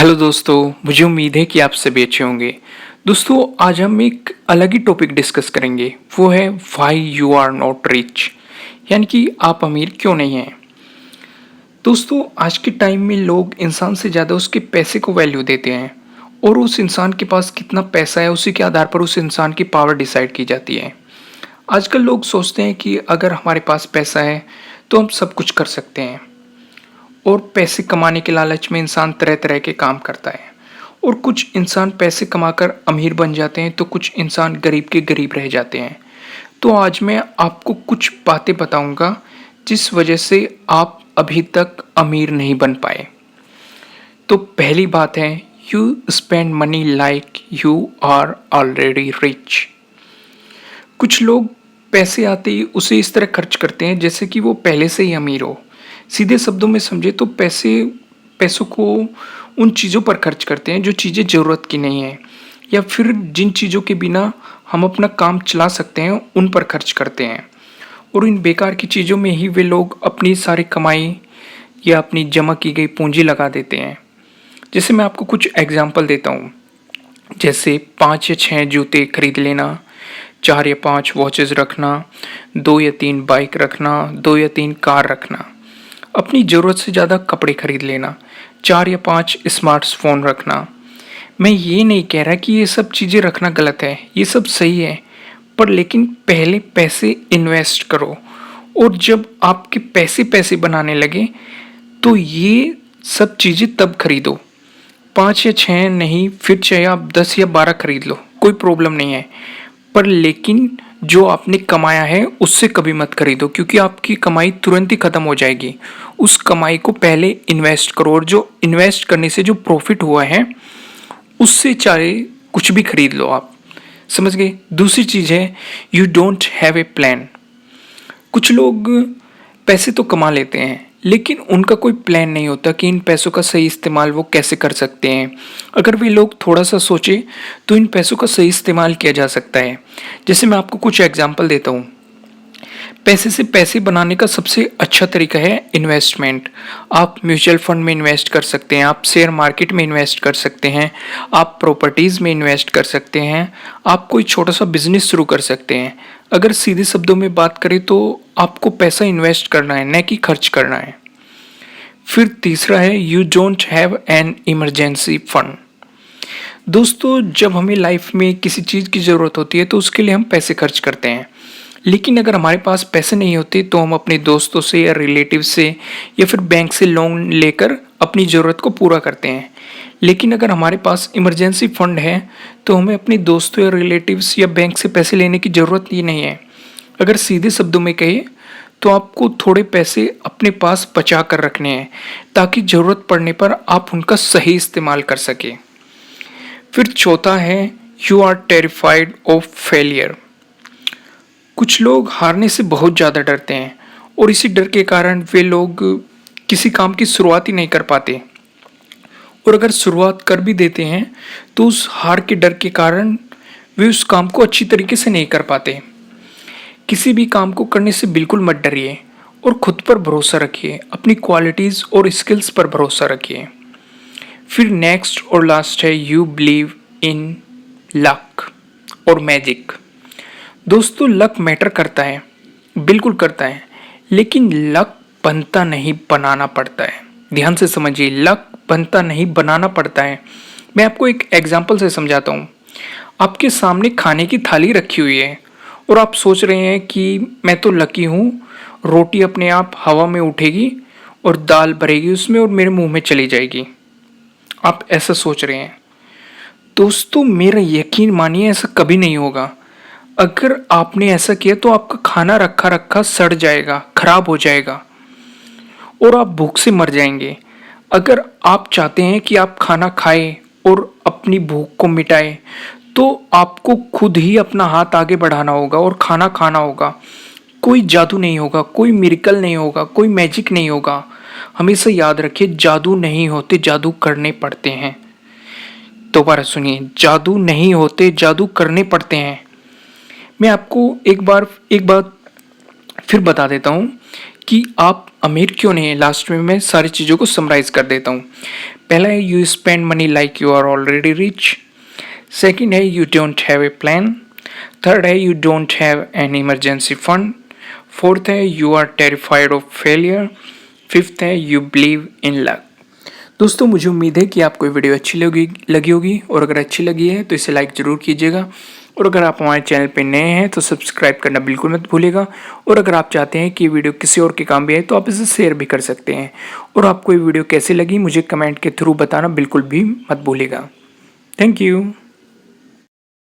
Hello दोस्तों, मुझे उम्मीद है कि आप सभी अच्छे होंगे। दोस्तों, आज हम एक अलग ही टॉपिक डिस्कस करेंगे। वो है why you are not rich, यानी कि आप अमीर क्यों नहीं हैं। दोस्तों, आज के टाइम में लोग इंसान से ज़्यादा उसके पैसे को वैल्यू देते हैं और उस इंसान के पास कितना पैसा है उसी के आधार पर उस इंसान की पावर डिसाइड की जाती है। आजकल लोग सोचते हैं कि अगर हमारे पास पैसा है तो हम सब कुछ कर सकते हैं, और पैसे कमाने के लालच में इंसान तरह तरह के काम करता है। और कुछ इंसान पैसे कमाकर अमीर बन जाते हैं तो कुछ इंसान गरीब के गरीब रह जाते हैं। तो आज मैं आपको कुछ बातें बताऊंगा जिस वजह से आप अभी तक अमीर नहीं बन पाए। तो पहली बात है, you spend money like you are already rich. कुछ लोग पैसे आते ही उसे इस तरह खर्च करते हैं जैसे कि वो पहले से ही अमीर हो। सीधे शब्दों में समझे तो पैसों को उन चीज़ों पर खर्च करते हैं जो चीज़ें ज़रूरत की नहीं है, या फिर जिन चीज़ों के बिना हम अपना काम चला सकते हैं उन पर खर्च करते हैं। और इन बेकार की चीज़ों में ही वे लोग अपनी सारी कमाई या अपनी जमा की गई पूंजी लगा देते हैं। जैसे मैं आपको कुछ एग्जाम्पल देता हूँ। जैसे 5 या 6 जूते खरीद लेना, 4 या 5 वॉचेस रखना, 2 या 3 बाइक रखना, 2 या 3 कार रखना, अपनी ज़रूरत से ज़्यादा कपड़े खरीद लेना, 4 या 5 स्मार्टफ़ोन रखना। मैं ये नहीं कह रहा कि ये सब चीज़ें रखना गलत है, ये सब सही है, पर लेकिन पहले पैसे इन्वेस्ट करो। और जब आपके पैसे पैसे बनाने लगे तो ये सब चीज़ें तब खरीदो। 5 या 6 नहीं, फिर चाहे आप 10 या 12 खरीद लो, कोई प्रॉब्लम नहीं है। पर लेकिन जो आपने कमाया है उससे कभी मत खरीदो, क्योंकि आपकी कमाई तुरंत ही ख़त्म हो जाएगी। उस कमाई को पहले इन्वेस्ट करो, और जो इन्वेस्ट करने से जो प्रॉफिट हुआ है उससे चाहे कुछ भी खरीद लो आप। समझ गए। दूसरी चीज़ है, you don't have a plan. कुछ लोग पैसे तो कमा लेते हैं लेकिन उनका कोई प्लान नहीं होता कि इन पैसों का सही इस्तेमाल वो कैसे कर सकते हैं। अगर वे लोग थोड़ा सा सोचे तो इन पैसों का सही इस्तेमाल किया जा सकता है। जैसे मैं आपको कुछ एग्जांपल देता हूँ। पैसे से पैसे बनाने का सबसे अच्छा तरीका है इन्वेस्टमेंट। आप म्यूचुअल फंड में इन्वेस्ट कर सकते हैं, आप शेयर मार्केट में इन्वेस्ट कर सकते हैं, आप प्रॉपर्टीज़ में इन्वेस्ट कर सकते हैं, आप कोई छोटा सा बिजनेस शुरू कर सकते हैं। अगर सीधे शब्दों में बात करें तो आपको पैसा इन्वेस्ट करना है, न कि खर्च करना है। फिर तीसरा है, you don't have an emergency fund. दोस्तों, जब हमें लाइफ में किसी चीज़ की ज़रूरत होती है तो उसके लिए हम पैसे खर्च करते हैं। लेकिन अगर हमारे पास पैसे नहीं होते तो हम अपने दोस्तों से या रिलेटिव से या फिर बैंक से लोन लेकर अपनी ज़रूरत को पूरा करते हैं। लेकिन अगर हमारे पास इमरजेंसी फंड है तो हमें अपने दोस्तों या रिलेटिव्स या बैंक से पैसे लेने की ज़रूरत ही नहीं है। अगर सीधे शब्दों में कहें तो आपको थोड़े पैसे अपने पास बचा कर रखने हैं ताकि ज़रूरत पड़ने पर आप उनका सही इस्तेमाल कर सकें। फिर चौथा है, you are terrified of failure. कुछ लोग हारने से बहुत ज़्यादा डरते हैं और इसी डर के कारण वे लोग किसी काम की शुरुआत ही नहीं कर पाते, और अगर शुरुआत कर भी देते हैं तो उस हार के डर के कारण वे उस काम को अच्छी तरीके से नहीं कर पाते। किसी भी काम को करने से बिल्कुल मत डरिए और खुद पर भरोसा रखिए, अपनी क्वालिटीज़ और स्किल्स पर भरोसा रखिए। फिर नेक्स्ट और लास्ट है, यू बिलीव इन लक और मैजिक। दोस्तों, लक मैटर करता है, बिल्कुल करता है, लेकिन लक बनता नहीं, बनाना पड़ता है। ध्यान से समझिए, लक बनता नहीं, बनाना पड़ता है। मैं आपको एक एग्जांपल से समझाता हूँ। आपके सामने खाने की थाली रखी हुई है और आप सोच रहे हैं कि मैं तो लकी हूँ, रोटी अपने आप हवा में उठेगी और दाल भरेगी उसमें और मेरे मुंह में चली जाएगी। आप ऐसा सोच रहे हैं। दोस्तों, मेरा यकीन मानिए, ऐसा कभी नहीं होगा। अगर आपने ऐसा किया तो आपका खाना रखा रखा सड़ जाएगा, खराब हो जाएगा और आप भूख से मर जाएंगे। अगर आप चाहते हैं कि आप खाना खाएं और अपनी भूख को मिटाएं तो आपको खुद ही अपना हाथ आगे बढ़ाना होगा और खाना खाना होगा। कोई जादू नहीं होगा, कोई मिरेकल नहीं होगा, कोई मैजिक नहीं होगा। हमेशा याद रखिए, जादू नहीं होते, जादू करने पड़ते हैं। दोबारा सुनिए, जादू नहीं होते, जादू करने पड़ते हैं। मैं आपको एक बात फिर बता देता हूँ कि आप अमीर क्यों नहीं हैं, लास्ट में मैं सारी चीज़ों को समराइज कर देता हूँ। पहला है you spend money like you are already rich. Second है you don't have a plan. Third है you don't have an emergency fund. Fourth है you are terrified of failure. Fifth है यू बिलीव इन लक। दोस्तों मुझे उम्मीद है कि आपको ये वीडियो अच्छी लगी होगी, और अगर अच्छी लगी है तो इसे लाइक ज़रूर कीजिएगा, और अगर आप हमारे चैनल पर नए हैं तो सब्सक्राइब करना बिल्कुल मत भूलिएगा। और अगर आप चाहते हैं कि ये वीडियो किसी और के काम भी आए तो आप इसे शेयर भी कर सकते हैं। और आपको ये वीडियो कैसी लगी मुझे कमेंट के थ्रू बताना बिल्कुल भी मत भूलिएगा। Thank you.